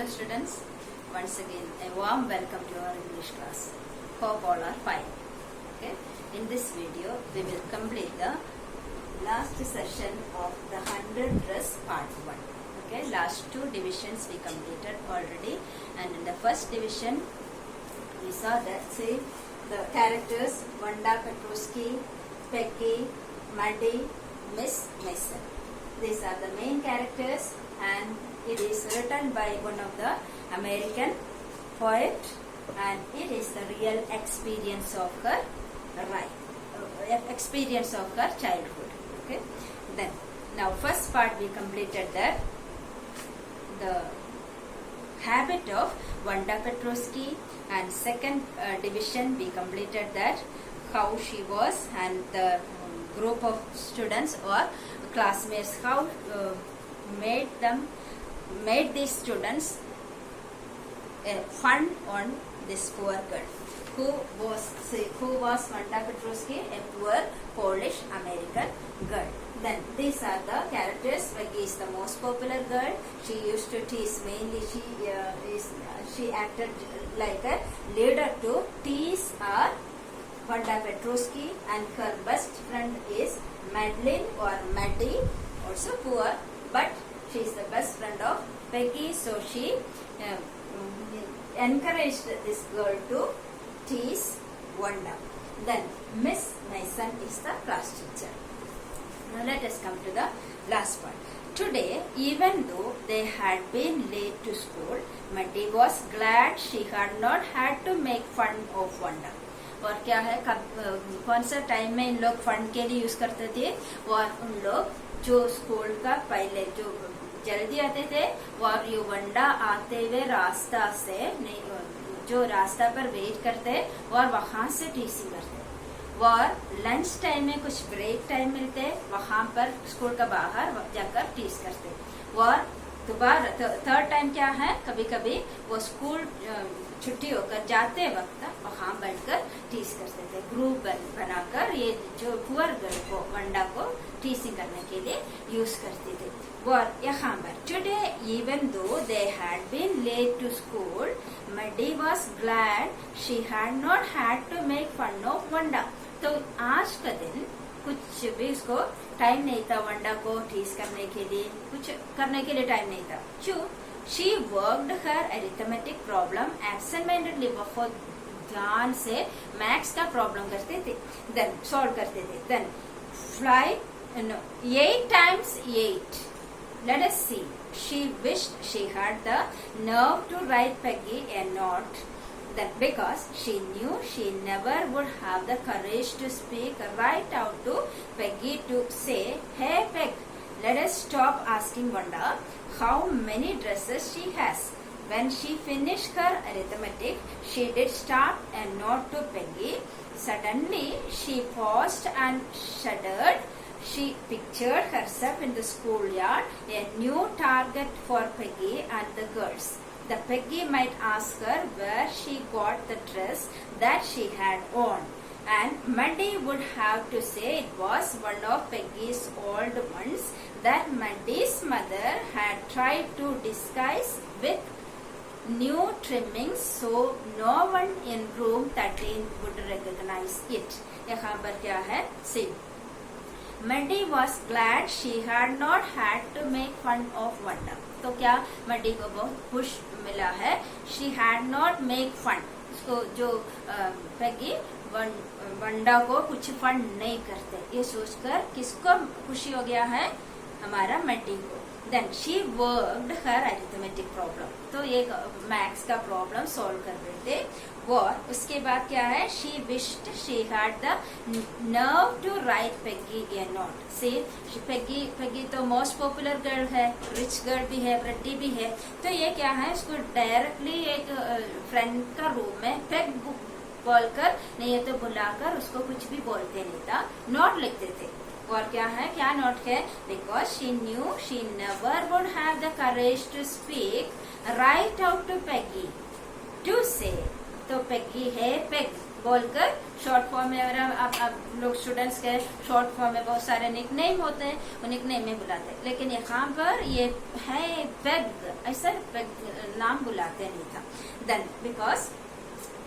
Hello students, once again a warm welcome to our English class. Hope all are fine. Okay. In this video we will complete the last session of the 100 dress part 1. Okay, last two divisions we completed already, and in the first division we saw that the characters Wanda Petrosky, Peggy, Maddie, Miss Mason. These are the main characters, and it is written by one of the American poet, and it is the real experience of her experience of her childhood. Okay. Then now first part we completed that the habit of Wanda Petrosky, and second division we completed that how she was and the group of students or classmates, how made these students fun on this poor girl. Who was Wanda Petrosky? A poor Polish American girl. Then these are the characters. Peggy is the most popular girl. She used to tease, mainly she acted like a leader to tease Wanda Petrosky, and her best friend is Madeline or Maddie, also poor, but she is the best friend of Peggy, so she encouraged this girl to tease Wanda. Then Miss Mason is the class teacher. Now let us come to the last part. Today, even though they had been late to school, Maddie was glad she had not had to make fun of Wanda. और क्या है, कौन सा time में इन लोग fun के लिए use करते थे, और उन लोग जो स्कूल का पहले जो जल्दी आते थे और ये वंडा आते हुए रास्ता से जो रास्ता पर वेट करते और वहां से टीचिंग करते, और लंच टाइम में कुछ ब्रेक टाइम मिलते वहां पर स्कूल का बाहर जाकर टीच करते, और दोबारा थर्ड टाइम क्या है, कभी कभी वो स्कूल छुट्टी होकर जाते वक्त वहां बैठकर टीच करते थे, ग्रुप बनाकर ये जो पुअर गर्ल को वंडा को टीचिंग करने के लिए यूज करते थे. और यहाँ पर today even though they had been late to school, Maddie was glad she had not had to make fun of वंडा. तो आज का दिन कुछ भी उसको टाइम नहीं था वंडा को टीच करने के लिए, कुछ करने के लिए टाइम नहीं था. क्यों? She worked her arithmetic problem absent-mindedly. बहुत ध्यान से मैथ्स का प्रॉब्लम करते थे, then सॉल्व करते थे. Then fly 8 times 8. Let us see. She wished she had the nerve to write Peggy a note, that because she knew she never would have the courage to speak right out to Peggy to say, "Hey Peg, let us stop asking Wanda how many dresses she has." When she finished her arithmetic, she did start a note to Peggy. Suddenly, she paused and shuddered. She pictured herself in the schoolyard, a new target for Peggy and the girls. The Peggy might ask her where she got the dress that she had on, and Maddie would have to say it was one of Peggy's old ones that Maddie's mother had tried to disguise with new trimmings so no one in room 13 would recognize it. यहाँ पर क्या है? See, Maddie was glad she had not had to make fun of Wanda. तो क्या Maddie को बहुत खुश मिला है, she had not make fun. उसको जो Peggy वंडा को कुछ फन नहीं करते, ये सोचकर किसको खुशी हो गया है? हमारा Maddie को. Then she worked her arithmetic problem. तो ये मैथ्स का प्रॉब्लम सॉल्व कर रहे थे. और उसके बाद क्या है? She wished she had the nerve to write Peggy a note. See, Peggy तो मोस्ट पॉपुलर गर्ल है, रिच गर्ल भी है, प्रेटी भी है. तो ये क्या है, इसको डायरेक्टली एक फ्रेंड का रूम में पेग बोलकर नहीं है तो बुलाकर उसको कुछ भी बोलते नहीं था, नोट लिखते थे. और क्या है, क्या नोट है? Because she knew she never would have the courage to speak right out to Peggy to say. तो Peggy है पेग बोलकर शॉर्ट फॉर्म में, अगर आप लोग स्टूडेंट्स के शॉर्ट फॉर्म में बहुत सारे निकनेम होते हैं, वो निकनेम में बुलाते हैं, लेकिन यहाँ पर ये है पेग, ऐसा पेग नाम बुलाते नहीं था. Then because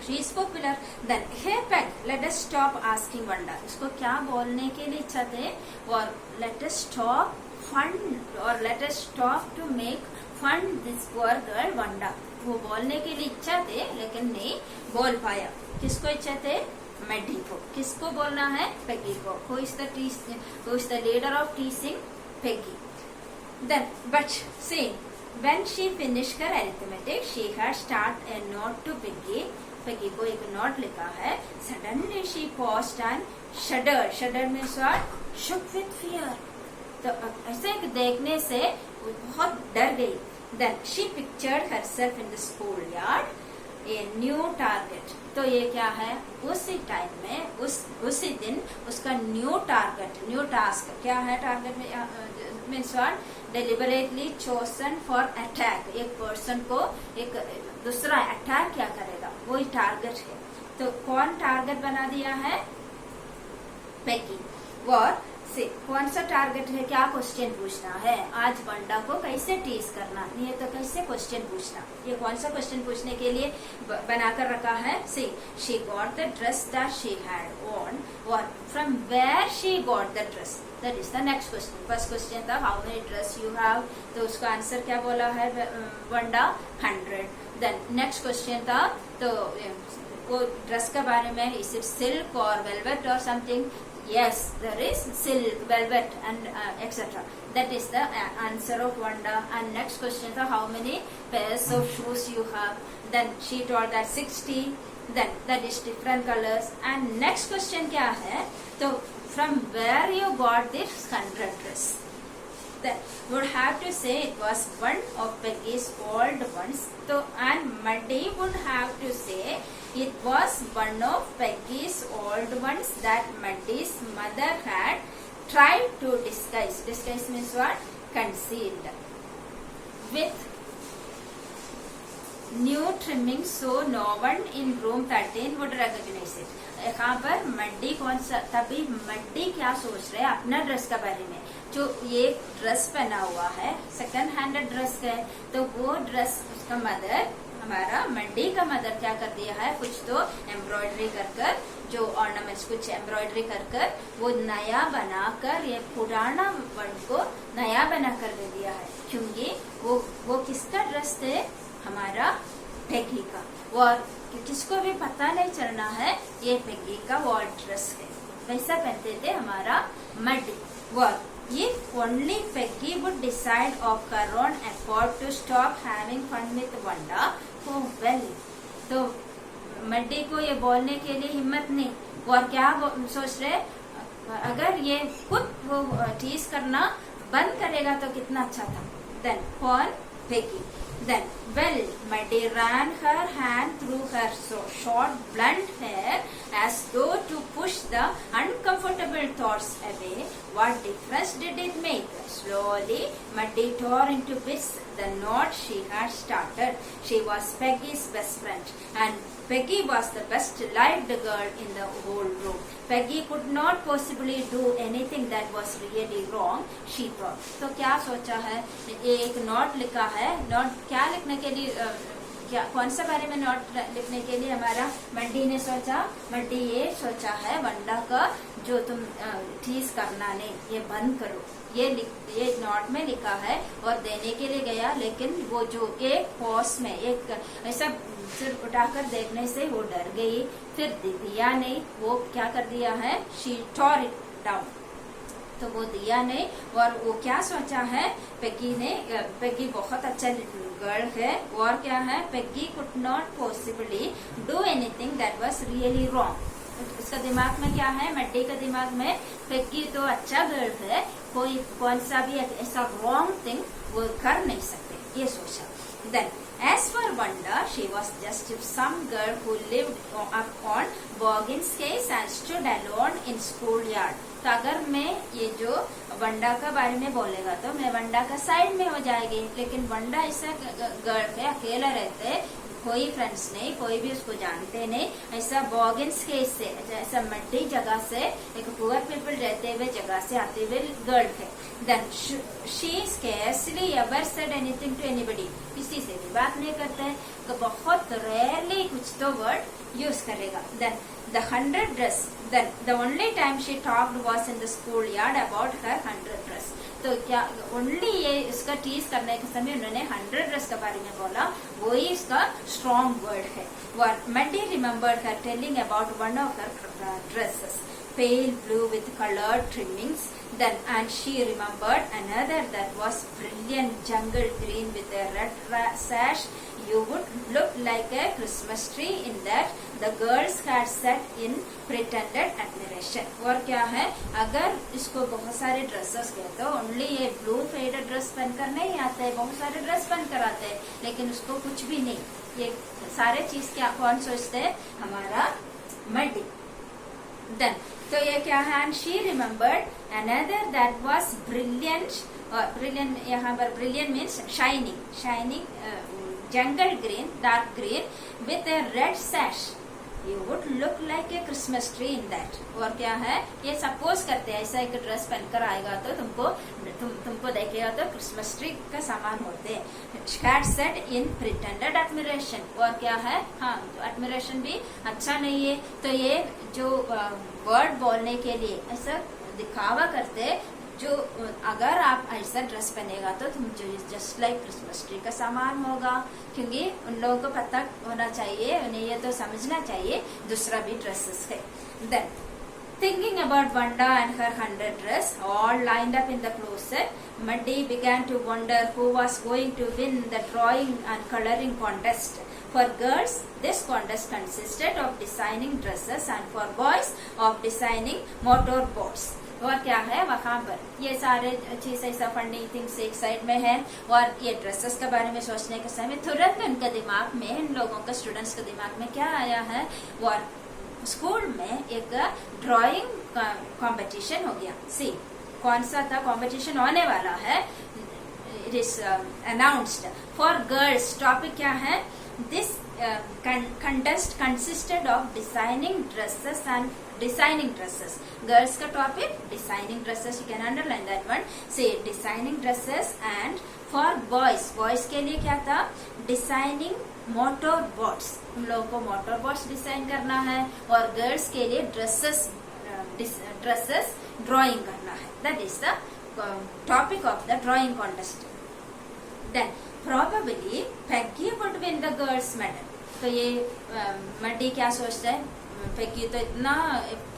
she is popular, then he Peg let us stop asking Wanda. इसको क्या बोलने के लिए इच्छा थे, और लेट अस स्टॉप फंड और let us stop to make fun this poor girl Wanda. वो बोलने के लिए इच्छा थे लेकिन नहीं बोल पाया. किसको इच्छा थे, मेडी को. किसको बोलना है, पेगी को. Who is the leader of teaching, Peggy. Then but see when she finished her arithmetic she had start a note to Peggy. Peggy को एक नोट लिखा है. Suddenly she paused and shuddered. Shuddered means what, shook with fear. तो ऐसे देखने से वो बहुत डर गई. Then she pictured herself in the schoolyard, a new target. तो ये क्या है, उसी टाइम में उसी दिन उसका न्यू टारगेट, न्यू टास्क क्या है, टारगेट में means what, deliberately chosen for attack. एक पर्सन को एक दूसरा अटैक क्या करेगा, वही टारगेट है. तो कौन टारगेट बना दिया है, पेगी. और से कौन सा टारगेट है, क्या क्वेश्चन पूछना है, आज वंडा को कैसे टीज करना, ये तो कैसे क्वेश्चन पूछना, ये कौन सा क्वेश्चन पूछने के लिए बनाकर रखा है. See she got the dress that she had on, और from where she got the dress, that is the next question. First question था how many dress you have, तो उसका आंसर क्या बोला है वंडा, 100. देन नेक्स्ट क्वेश्चन था, तो वो ड्रेस के बारे में, इज इट सिल्क और वेलवेट और something. Yes, there is silk, velvet, and etc. That is the answer of Wanda. And next question is how many pairs of shoes you have. Then she told that 60. Then that is different colors. And next question क्या है? तो from where you got this 100 dress? Then would have to say it was one of Peggy's old ones. So and Muddy would have to say it was one of Peggy's old ones that Muddy's mother had tried to disguise. Disguise means what? Concealed. With new trimming so no one in room 13 would recognize it. यहाँ पर muddy कौन सा, तभी muddy क्या सोच रहे हैं अपना ड्रेस के बारे में, जो ये ड्रेस पहना हुआ है सेकंड हैंडेड ड्रेस का है, तो वो ड्रेस उसका मदर, हमारा मंडी का मदर क्या कर दिया है, कुछ तो एम्ब्रॉयडरी कर जो ऑर्नामेंट्स कुछ एम्ब्रॉयडरी कर वो नया बनाकर, ये पुराना वर्ड को नया बनाकर दे दिया है. क्योंकि वो किसका ड्रेस थे, हमारा पेगी का. और किसको भी पता नहीं चलना है ये पेगी का वो ड्रेस है, वैसा पहनते थे हमारा मड्डी. और if only Peggy would decide of her own accord to stop having fun with Wanda, oh well. तो मड्डी को ये बोलने के लिए हिम्मत नहीं, और क्या सोच रहे, अगर ये खुद वो टीज करना बंद करेगा तो कितना अच्छा था. Then कौन, Peggy. Then well, Muddy ran her hand through her short blunt hair as though to push the uncomfortable thoughts away. What difference did it make? Slowly, Muddy tore into bits the knot she had started. She was Peggy's best friend, and Peggy was the best liked girl in the whole room. Peggy could not possibly do anything that was really wrong, she thought. तो क्या सोचा है, एक note लिखा है. Note क्या लिखने के लिए, क्या कौन सा बारे में नोट लिखने के लिए हमारा मड्डी ने सोचा, मड्डी ये सोचा है वंडा का जो तुम टीज करना नहीं, ये बंद करो, ये नोट में लिखा है, और देने के लिए गया, लेकिन वो जो एक पॉस में एक ऐसा सिर उठाकर देखने से वो डर गई, फिर दिया नहीं, वो क्या कर दिया है, शी टोर इट डाउन, तो वो दिया नहीं. और वो क्या सोचा है पेगी ने, पेगी बहुत अच्छा गर्ल है, और क्या है, Peggy could not possibly do anything that was really wrong. उसका दिमाग में क्या है, मड्डी का दिमाग में पेगी तो अच्छा गर्ल है, कोई कौन सा भी ऐसा रॉन्ग थिंग वो कर नहीं सकते, ये सोचा. Then as for Wanda, she was just some girl who lived up on Boggins case and stood alone in schoolyard. तो अगर मैं ये जो वंडा का बारे में बोलेगा तो मैं वंडा का साइड में हो जाएगी, लेकिन वंडा ऐसा गर्ल है, अकेला रहते कोई फ्रेंड्स नहीं, कोई भी उसको जानते नहीं, ऐसा बॉगिन्स केस से, ऐसा मड्डी जगह से, एक पुअर पीपल रहते हुए जगह से आते हुए गर्ल है। Then she scarcely ever said anything to anybody, किसी से भी बात नहीं करता है, तो बहुत रेयरली कुछ तो वर्ड यूज करेगा। Then the 100 dress, then the only time she talked was in the schoolyard about her 100 dress। तो क्या ओनली ये इसका टीज करने के समय उन्होंने 100 ड्रेस के बारे में बोला, वो ही इसका स्ट्रॉन्ग वर्ड है। Mandy remembered her telling about one of her dresses, pale blue with colored trimmings, then and she remembered another that was brilliant jungle green with a red sash. You would look like a Christmas tree in that, the girls had said in pretended admiration। और क्या है, अगर इसको बहुत सारे dresses कहते हो, only ये ब्लू फेडेड ड्रेस पहनकर नहीं आते, बहुत सारे ड्रेस पहनकर आते हैं, लेकिन उसको कुछ भी नहीं, ये सारे चीज क्या कौन सोचते हैं, हमारा मड्डी। देन तो ये क्या है, and she remembered another that was brilliant, और ब्रिलियंट यहाँ पर brilliant means shining, shining jungle green, dark green with a red sash। You would look like a Christmas tree in that। और क्या है, ये सपोज करते हैं ऐसा एक ड्रेस पहनकर आएगा तो तुमको देखेगा तो क्रिसमस ट्री का सामान होते हैं। Had said in pretended admiration। और क्या है, हाँ एडमिरेशन भी अच्छा नहीं है, तो ये जो वर्ड बोलने के लिए ऐसा दिखावा करते, जो अगर आप ऐसा ड्रेस पहनेगा तो तुम जस्ट लाइक क्रिसमस ट्री का सामान होगा, क्योंकि उन लोगों को पता होना चाहिए, उन्हें ये तो समझना चाहिए दूसरा भी ड्रेसेस है। Then thinking about Wanda and her 100 dress all lined up in the closet, Muddy began to wonder who was going to win the drawing and coloring contest। For girls, this contest consisted of designing dresses and for boys of designing motor boats। और क्या है, वहाँ पर ये सारे चीज ऐसा funding things एक साइड में है, और ये ड्रेसेस के बारे में सोचने के समय तुरंत उनके दिमाग में, इन लोगों के स्टूडेंट्स के दिमाग में क्या आया है, और स्कूल में एक ड्राइंग कंपटीशन हो गया। सी कौन सा था कंपटीशन होने वाला है, it is announced for girls. Topic क्या है, this contest consisted of designing dresses and designing dresses। girls का topic designing dresses, you can underline that one, say designing dresses। and for boys, boys के लिए क्या था, designing motor boats, उन लोगों को motor boats डिजाइन करना है, और गर्ल्स के लिए ड्रेसेस ड्राइंग करना है। that is the topic of the drawing contest। then probably Peggy would win the girls medal। तो ये मड्डी क्या सोचता है, पेगी तो इतना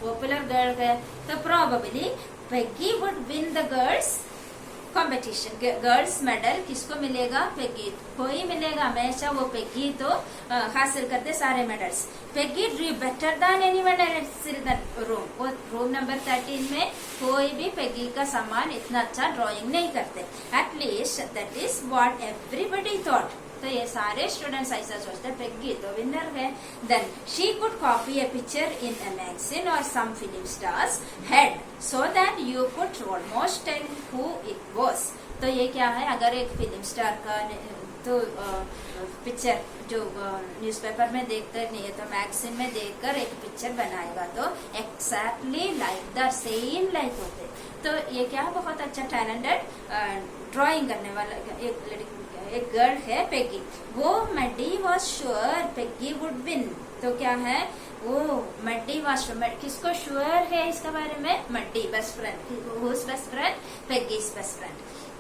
पॉपुलर गर्ल है, तो probably Peggy would win the girls competition. Girls medal किसको मिलेगा, पेगी को ही मिलेगा हमेशा, वो पेगी तो हासिल करते सारे medals. Peggy Drew better than anyone else in the room. वो रूम नंबर 13 में कोई भी पेगी का सामान इतना अच्छा ड्राइंग नहीं करते। At least that is what everybody thought. तो ये सारे स्टूडेंट्स ऐसा सोचते हैं, पेगी तो विनर है। Then she could copy a picture in a magazine और some film stars had so that you could almost tell who it was. तो ये क्या है, अगर एक फिल्म स्टार का तो पिक्चर जो न्यूज़पेपर में देखकर नहीं है तो मैगजीन में देखकर एक पिक्चर बनाएगा तो exactly like the same like होते। तो ये क्या बहुत अच्छा टैलेंटेड ड्राइंग करने वाला एक गर्ल है पेगी। वो Maddie was sure Peggy would win. तो क्या है, वो मड्डी वॉज श्योर, किसको श्योर है इसके बारे में, Maddie best friend, whose best friend, Peggy's best friend.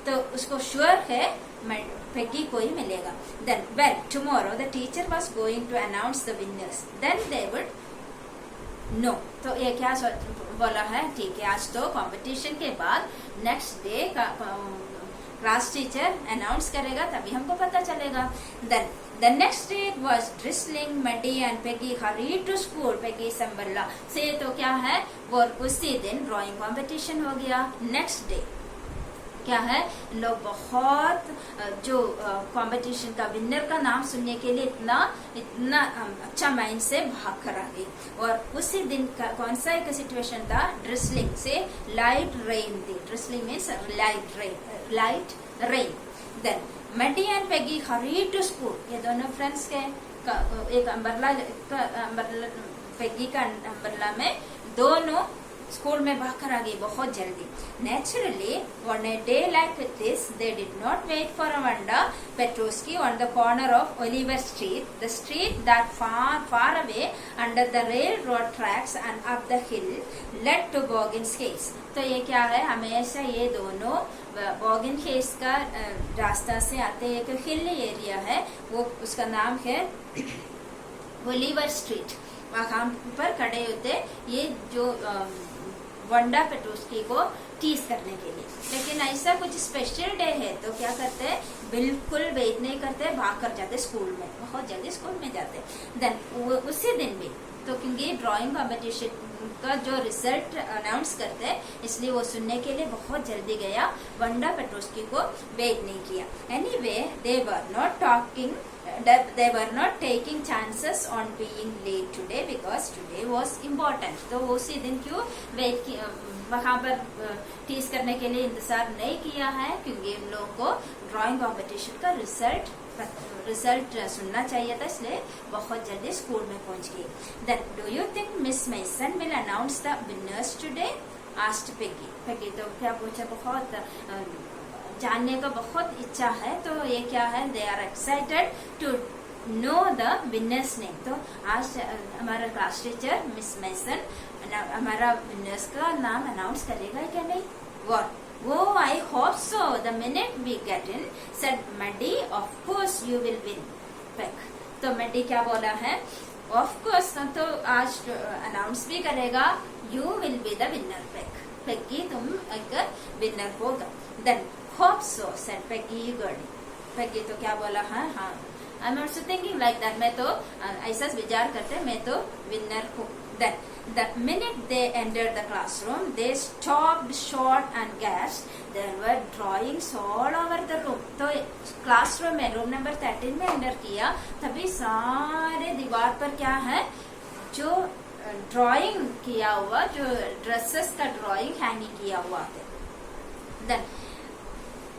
तो उसको श्योर है पेगी को ही मिलेगा। Then well tomorrow the teacher was going to announce the winners, then they would know. तो ये क्या बोला है, ठीक है आज तो कंपटीशन के बाद नेक्स्ट डे का क्लास टीचर अनाउंस करेगा तभी हमको पता चलेगा। Then the next day was drizzling, Maddie and Peggy hurried to school. Peggy संबल्ला से तो क्या है, वो उसी दिन ड्राइंग कंपटीशन हो गया। नेक्स्ट डे क्या है, लोग बहुत जो कंपटीशन का विनर का नाम सुनने के लिए इतना अच्छा माइंड से भाग कर आ गई। और उसी दिन का कौन सा एक सिचुएशन था, ड्रिसलिंग से लाइट रेन थी। Drizzling means light rain. Then Maddie and Peggy hurried to school. ये दोनों फ्रेंड्स के एक अम्ब्रेला पेगी का अम्ब्रेला में दोनों स्कूल में भागकर आ गई बहुत जल्दी. Naturally, on a day like this, they did not wait for Wanda Petrovsky on the corner of Oliver Street, the street that far away under the railroad tracks and up the hill led to Boggins Hills. तो ये क्या है, हमेशा ये दोनों बॉगिन hills का रास्ता से आते. एक हिल एरिया है, वो उसका नाम है ओलिवर स्ट्रीट. वहां पर खड़े होते ये जो वंडा पेट्रोस्की को टीज करने के लिए. लेकिन ऐसा कुछ स्पेशल डे है तो क्या करते हैं, बिल्कुल वेट नहीं करते, भाग कर जाते स्कूल में, बहुत जल्दी स्कूल में जाते. देन उसी दिन भी तो क्योंकि ड्राइंग कंपटीशन का जो रिजल्ट अनाउंस करते हैं इसलिए वो सुनने के लिए बहुत जल्दी गया. वंडा पेट्रोस्की को वेट नहीं किया. Anyway they were not taking chances on being late today because today was important. तो उसी दिन क्यों वेट वहां पर टीज करने के लिए इंतजार नहीं किया है, क्योंकि इन लोगों को ड्राइंग कंपटीशन का रिजल्ट सुनना चाहिए था, इसलिए बहुत जल्दी स्कूल में पहुंच गई. Then do you think Miss Mason will announce the winners today, asked Peggy. Peggy तो क्या पूछा, बहुत जानने का बहुत इच्छा है. तो ये क्या है, they are excited to know the winners name. तो आज हमारा क्लास टीचर मिस मेसन हमारा विनर्स का नाम अनाउंस करेगा क्या नहीं. What Oh, I hope so. The minute we get in, said Maddie, of course you will win. Peck. तो Maddie क्या बोला है, of course तो आज अनाउंस भी करेगा, you will be the winner. Peck. Peggy तुम एक विनर होगा. Then hope so, said Peggy eagerly. Peggy तो क्या बोला, हाँ हाँ I'm also thinking like that. मैं तो ऐसा विचार करते, मैं तो विनर हूँ. Then the minute they entered the classroom, they stopped short and gasped. There were drawings all over the room. तो क्लासरूम में रूम नंबर 13 में एंटर किया, तभी सारे दीवार पर क्या है, जो ड्राइंग किया हुआ, जो ड्रेसेस का ड्राइंग हैंगिंग किया हुआ है. Then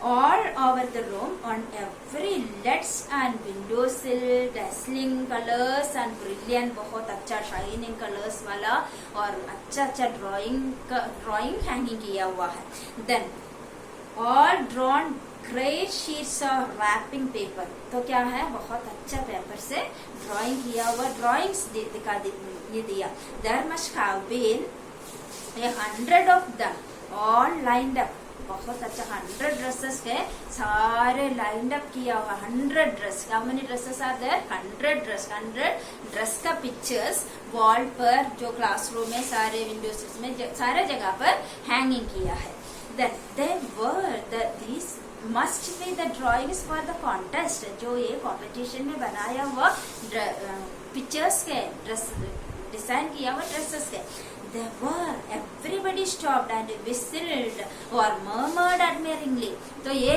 all over the room, on every ledge and windowsill, dazzling colors and brilliant, बहुत अच्छा शाइनिंग कलर्स वाला और अच्छा ड्राइंग हैंगिंग किया हुआ है. Then all drawn great sheets of wrapping paper. तो क्या है, बहुत अच्छा पेपर से ड्राइंग किया हुआ ड्राइंग्स दिया. There must have been 100 of them all lined up. बहुत अच्छा 100 ड्रेसेस के सारे लाइंड अप किया हुआ. 100 dress, how many dresses are there, 100 dress का पिक्चर्स वॉल पर, जो क्लासरूम में सारे विंडोज में सारे जगह पर हैंगिंग किया है. these must be the drawings for the contest. जो ये कंपटीशन में बनाया हुआ पिक्चर्स के ड्रेस डिजाइन किया हुआ ड्रेसेस के. They were. Everybody stopped and whistled or murmured admiringly. तो ये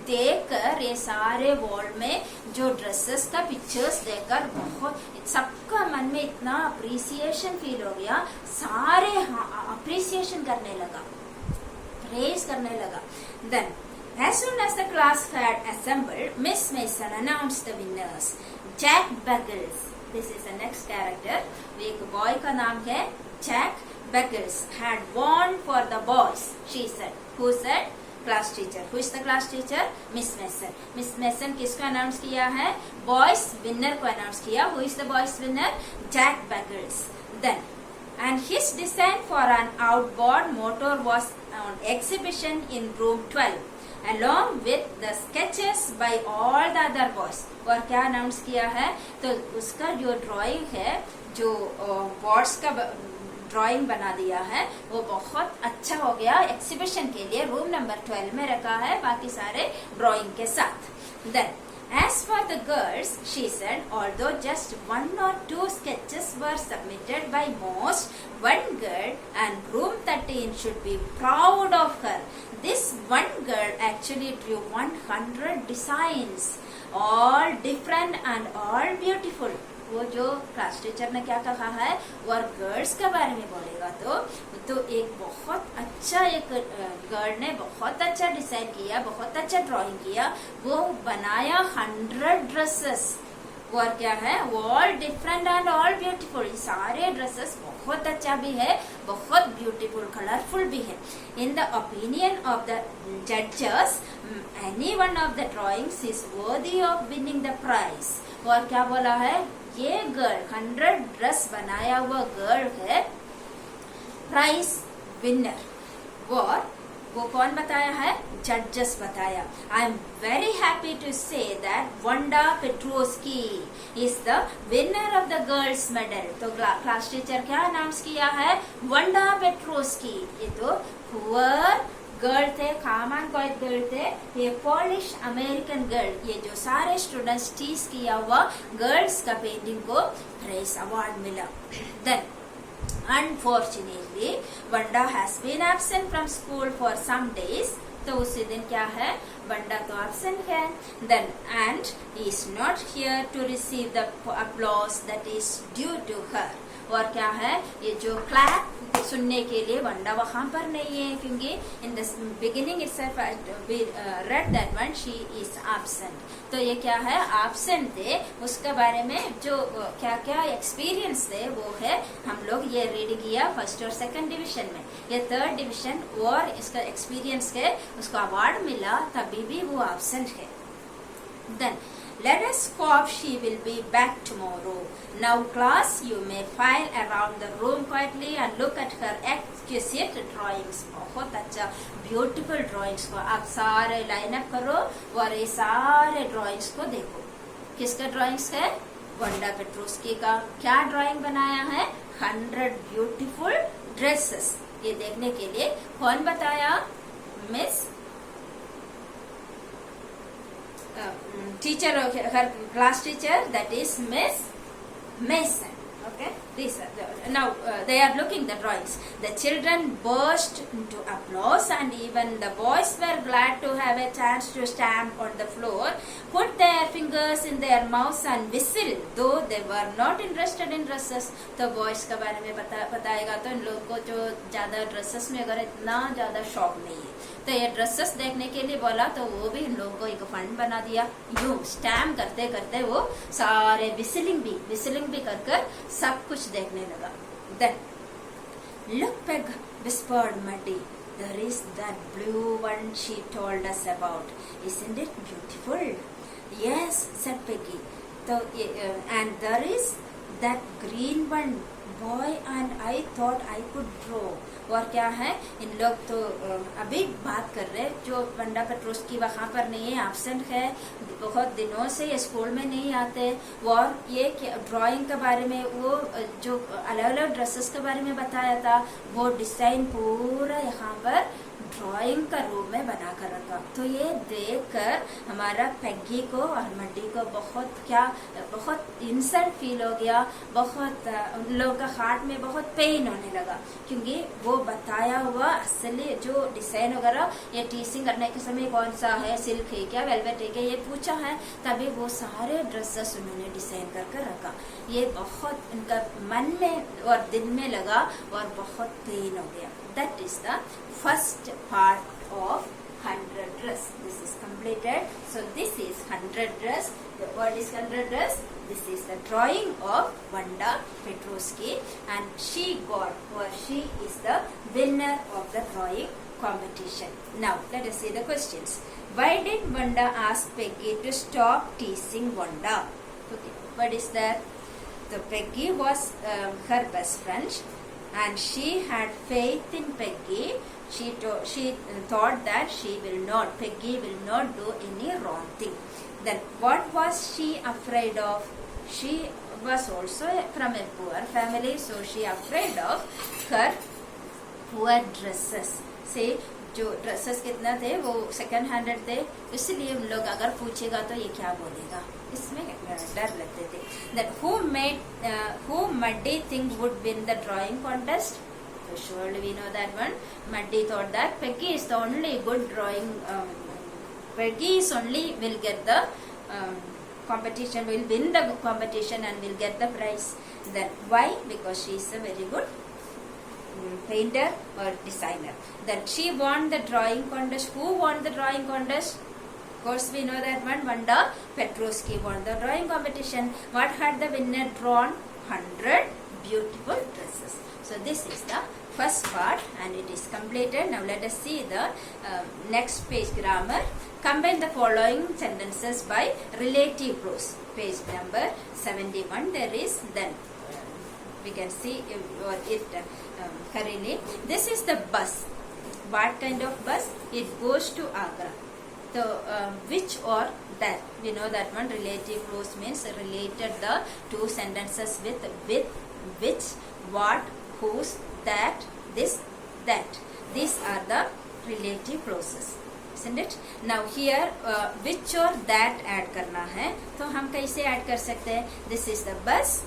देखकर, ये सारे वॉल में जो ड्रेसेस का पिक्चर्स देखकर बहुत सबका मन में इतना अप्रिसिएशन फील हो गया. सारे अप्रिसिएशन करने लगा, प्रेज करने लगा. Then as soon as the class had assembled, Miss Mason announced the winners. Jack Buggles. This is the next character. एक बॉय का नाम है Jack Buggles had won for the boys, she said. Who said? Class teacher. Who is the class teacher? Miss Mason. Miss Mason किसको announce किया है? Boys winner को announce किया. Who is the boys winner? Jack Buggles. Then, and his design for an outboard motor was on exhibition in room 12, along with the sketches by all the other boys. और क्या announce किया है? तो उसका जो drawing है, जो boards का ड्राइंग बना दिया है, वो बहुत अच्छा हो गया. एग्जीबिशन के लिए रूम नंबर 12 में रखा है, बाकी सारे ड्राइंग के साथ. Then, as for the girls, she said, although just 1 or 2 sketches were submitted by most, one girl and room 13 should be proud of her. This one girl actually drew 100 designs, all different and all beautiful. वो जो class teacher ने क्या कहा है, और girls के बारे में बोलेगा तो एक बहुत अच्छा, एक गर्ल ने बहुत अच्छा डिसाइड किया, बहुत अच्छा ड्राइंग किया, वो बनाया 100 ड्रेसेस, और क्या है, all different and all beautiful. सारे ड्रेसेस बहुत अच्छा भी है, बहुत ब्यूटीफुल, कलरफुल भी है। In the opinion of the जजेस, any one of the drawings is worthy of winning the prize. और क्या बोला है, ये गर्ल 100 ड्रेस बनाया हुआ गर्ल है प्राइज विनर। और वो कौन बताया है, जजेस बताया। I am very happy to say that Wanda Petronski is the winner of the girls medal. तो क्लास टीचर क्या अनाउंस किया है, वंडा पेट्रोस्की। ये तो पुअर गर्ल थे, कॉमन कोई गर्ल थे, ये पॉलिश अमेरिकन गर्ल। ये जो सारे स्टूडेंट्स टीज किया हुआ गर्ल्स का पेंटिंग को प्राइज अवार्ड मिला। Then Unfortunately, Vanda has been absent from school for some days. तो उसी दिन क्या है, वंडा तो absent है। Then and he is not here to receive the applause that is due to her. और क्या है, ये जो क्लैप सुनने के लिए वंडा वहां पर नहीं है, क्योंकि in the beginning itself we read that one she is absent. तो ये क्या है, एब्सेंट थे, उसके बारे में जो क्या क्या एक्सपीरियंस थे वो है, हम लोग ये रीड किया फर्स्ट और सेकंड डिवीजन में। ये थर्ड डिवीजन और इसका एक्सपीरियंस है, उसको अवार्ड मिला, तभी भी वो एब्सेंट है। Then let us hope she will be back tomorrow. Now class, you may file around the room quietly and look at her exquisite drawings. बहुत अच्छा ब्यूटीफुल ड्राइंग्स को आप सारे लाइन अप करो और ये सारे ड्राइंग्स को देखो। किसका ड्राइंग्स है, वंडा पेट्रोस्की का। क्या ड्राइंग बनाया है, 100 ब्यूटीफुल ड्रेसेस। ये देखने के लिए कौन बताया, miss teacher, her class teacher, that is Miss Mason. Okay, these are now they are looking the drawings. The children burst into applause, and even the boys were glad to have a chance to stamp on the floor, put their fingers in their mouths and whistle, though they were not interested in dresses. तो boys के बारे में बताएगा तो इन लोगों को जो ज्यादा ड्रेसेस में अगर इतना ज्यादा शौक नहीं है, तो ये ड्रेसेस देखने के लिए बोला, तो वो भी इन लोगों को एक फंड बना दिया। यूं स्टैम्प करते करते वो सारे विसिलिंग भी कर सब कुछ देखने लगा। Then look Peg whispered Muddy, there is that blue one she told us about, isn't it beautiful? Yes, said Peggy. So and there is that green one, boy, and I thought I could draw. और क्या है, इन लोग तो अभी बात कर रहे, जो वंडा पेट्रोस्की वहां पर नहीं है, एब्सेंट है, बहुत दिनों से ये स्कूल में नहीं आते। और ये ड्राइंग के बारे में, वो जो अलग अलग ड्रेसेस के बारे में बताया था, वो डिजाइन पूरा यहाँ पर ड्राइंग का रूप में बना कर रखा। तो ये देखकर हमारा पेगी को और मड्डी को बहुत इंसल्ट फील हो गया, बहुत उन लोगों का हार्ट में बहुत पेन होने लगा, क्योंकि वो बताया हुआ असली जो डिजाइन वगैरह, ये टीचिंग करने के समय कौन सा है, सिल्क है क्या, वेलवेट है क्या, ये पूछा है, तभी वो सारे ड्रेसेस उन्होंने डिजाइन करके रखा। ये बहुत उनका मन में और दिल में लगा और बहुत पेन हो गया। That is the first part of 100 dress. This is completed. So this is 100 dress. What is 100 dress? This is the drawing of Vanda Petrosky, and she is the winner of the drawing competition. Now let us see the questions. Why did Vanda ask Peggy to stop teasing Vanda? Okay, what is that? So Peggy was her best friend, and she had faith in Peggy. She thought that Peggy will not do any wrong thing. Then what was she afraid of? She was also from a poor family, so she afraid of her poor dresses. See, जो dresses कितना थे वो second handed थे, इसलिए उन लोग अगर पूछेगा तो ये क्या बोलेगा, इसमें डर लगते थे। Then who Muddy think would win the drawing contest? So surely we know that one. Muddy thought that Peggy is the only good drawing. Peggy is only will get the competition, will win the competition and will get the prize. Then why? Because she is a very good painter or designer. Then she won the drawing contest. Who won the drawing contest? Of course we know that one, Wanda Petrovsky won the drawing competition. What had the winner drawn? 100 beautiful dresses. So this is the first part and it is completed. Now let us see the next page grammar. Combine the following sentences by relative clause. Page number 71. There is then. We can see it currently. This is the bus. What kind of bus? It goes to Agra. So which or that, we know that one. Relative clause means related the two sentences with which, what, whose, that, this, that. These are the relative clauses, isn't it? Now here which or that add करना है, तो हम कैसे add कर सकते हैं? This is the bus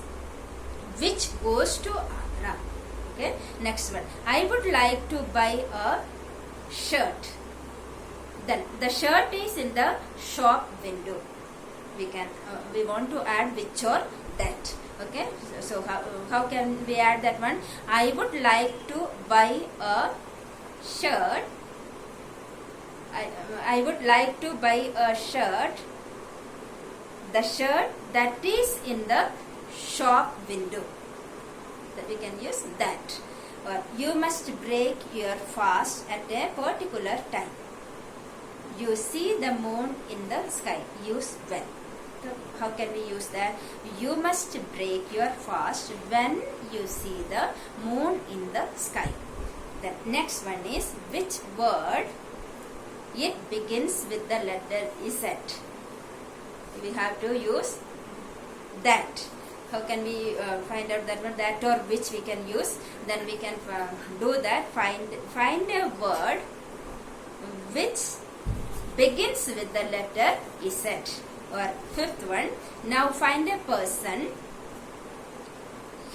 which goes to Agra. Okay. Next one. I would like to buy a shirt. Then the shirt is in the shop window. We want to add which or that. Okay. So how can we add that one? I would like to buy a shirt. I would like to buy a shirt. The shirt that is in the shop window. That we can use that. Or you must break your fast at a particular time. You see the moon in the sky. Use when. So how can we use that? You must break your fast when you see the moon in the sky. The next one is which word? It begins with the letter Z. We have to use that. How can we find out that one? That or which we can use. Then we can do that. Find a word which begins with the letter Z. Or fifth one. Now find a person.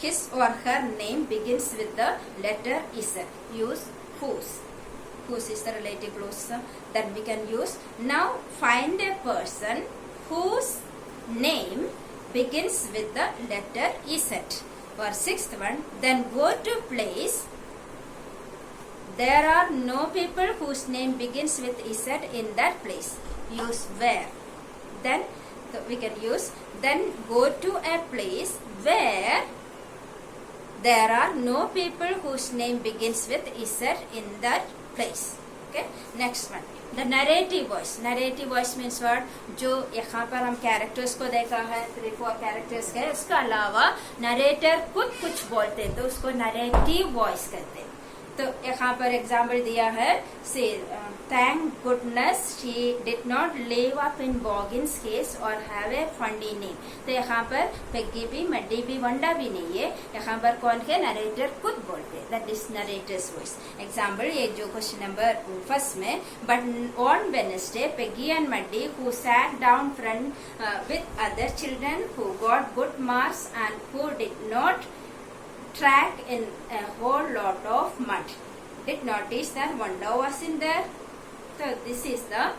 His or her name begins with the letter Z. Use whose. Whose is the relative clause. Then we can use. Now find a person whose name begins with the letter Z. For sixth one, then go to place. There are no people whose name begins with Z in that place. Use where. Then we can use. Then go to a place where there are no people whose name begins with Z in that place. Okay. Next one. The narrative voice. Narrative voice means what? जो यहाँ पर हम characters को देखा है 3-4 characters के, उसके अलावा narrator खुद कुछ बोलते हैं तो उसको narrative voice कहते हैं. तो यहाँ पर एग्जाम्पल दिया है. से thank goodness she did not live up in Boggins case or have a funny name. तो यहाँ पर पेगी भी, मड्डी भी, वंडा भी नहीं है. यहाँ पर कौन है? नरेटर खुद बोलते हैं. That is narrator's voice. Example ये जो क्वेश्चन नंबर फर्स्ट में, but on Wednesday Peggy and muddy who sat down front with other children who got good marks and who did not track in a whole lot of mud did notice that Wanda was in there. So this is the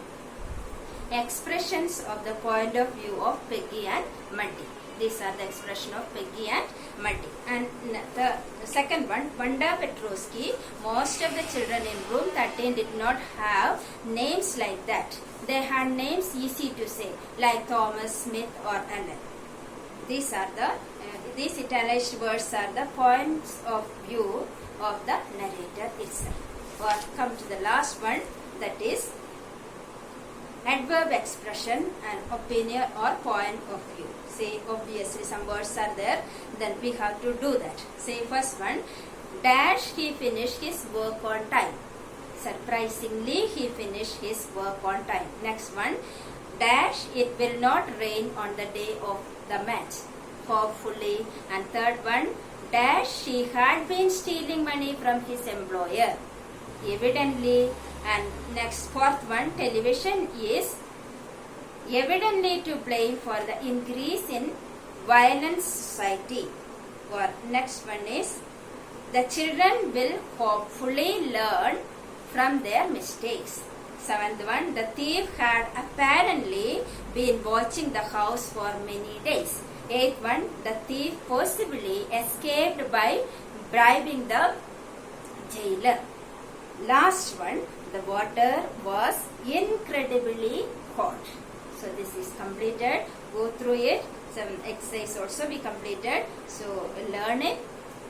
expressions of the point of view of Peggy and Muddy. These are the expression of Peggy and Muddy. And the second one, Wanda Petrovsky. Most of the children in room 13 did not have names like that. They had names easy to say, like Thomas, Smith, or Allen. These are the these italicized words are the points of view of the narrator itself. Or come to the last one, that is adverb expression and opinion or point of view. Say obviously some words are there, then we have to do that. Say first one, dash he finished his work on time. Surprisingly he finished his work on time. Next one, dash it will not rain on the day of the match. Hopefully. And third one, dash she had been stealing money from his employer. Evidently. And next fourth one, television is evidently to blame for the increase in violent society. Or next one is, the children will hopefully learn from their mistakes. Seventh one, the thief had apparently been watching the house for many days. Eighth one, the thief possibly escaped by bribing the jailer. Last one, the water was incredibly hot. So this is completed. Go through it. Some exercise also be completed. So learn it,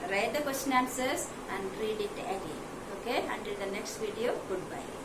write the question answers and read it again. Okay, until the next video, goodbye.